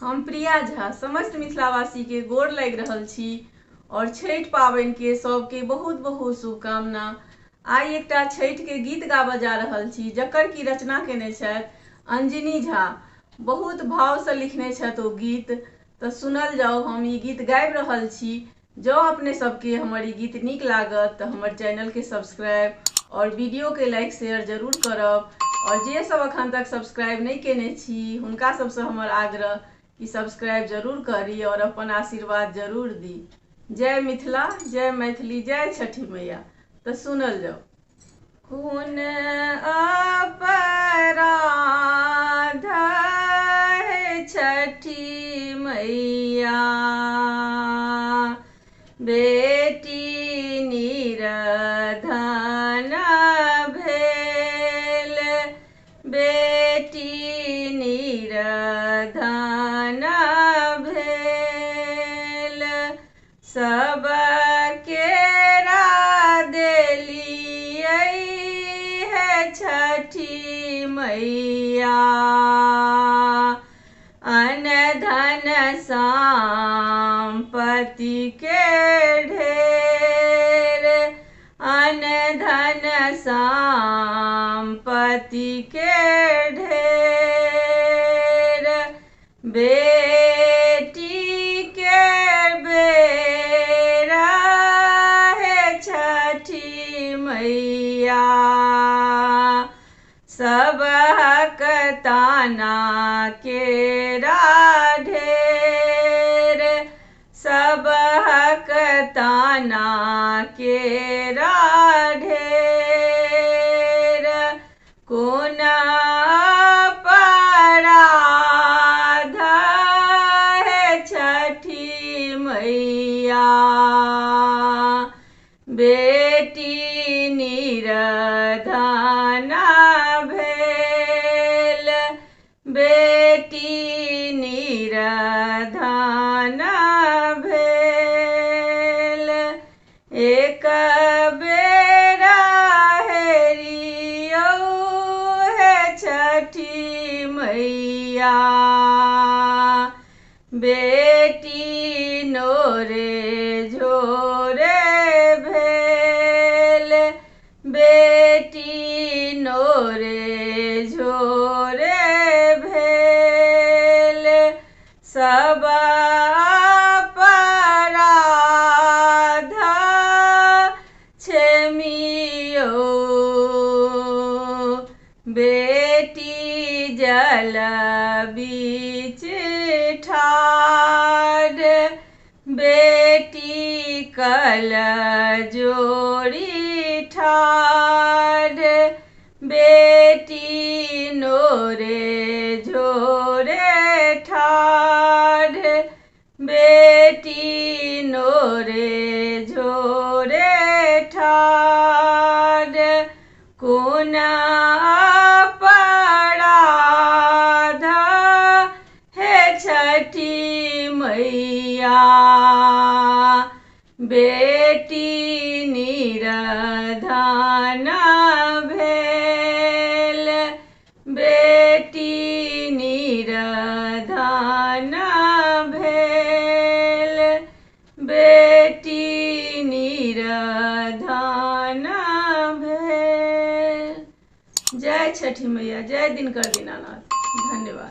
हम प्रिया झा समस्त मिथिलावासी के गोर लागि रहल छी और छठि पाबनि के सबके बहुत बहुत शुभकामना। आई एकटा छठि के गीत गाबऽ जा रहल छी जकर की रचना केने छथि अंजनी झा। बहुत भाव से लिखने छथि ओ गीत। तो सुनल जाओ, हम ई गीत गाबि रहल छी। जँ अपने सबके हमर ई गीत नीक लागत तो हमर चैनल के सब्सक्राइब और वीडियो के लाइक शेयर जरूर करब। और जे सब अखन तक सब्सक्राइब नहीं केने छी हुनका सबसे हमर आग्रह कि सब्सक्राइब जरूर करी और अपन आशीर्वाद जरूर दी। जय मिथिला, जय मैथिली, जय छठी मैया। तो सुनल जाओ। खून अपराध है छठी मैया, बेटी निरधन भेल, बेटी निरधन भेल, सब केरा देलियै है छठी मैया। अन्न धन संपत्ति के ढेर, अन्न धन संपत्ति के ढेर, बेटी के बेरा है छठी मैया। सब हक ताना केरा ढेर, सब हक ताना केरा ढेर, कोन अपराध है छठी मैया। बेटी निरधन भेल, बेटी निरधन भेल, एक बेरा हेरियौ है छठी मैया। बेटी नोरे झोरे भेल, बेटी नोरे झोरे भेल, सब अपराध क्षमियौ, बेटी जल बीच ठाढ़, बेटी कल जोड़ी ठाढ़, बेटी नोरे झोरे ठाढ़, बेटी नोरे झोरे ठाढ़, कोन अपराध है छठी मैया। बेटी निरधन भेल, बेटी निरधन भेल, बेटी निरधन भेल। जय छठी मैया, जय दिनकर दीनानाथ। धन्यवाद।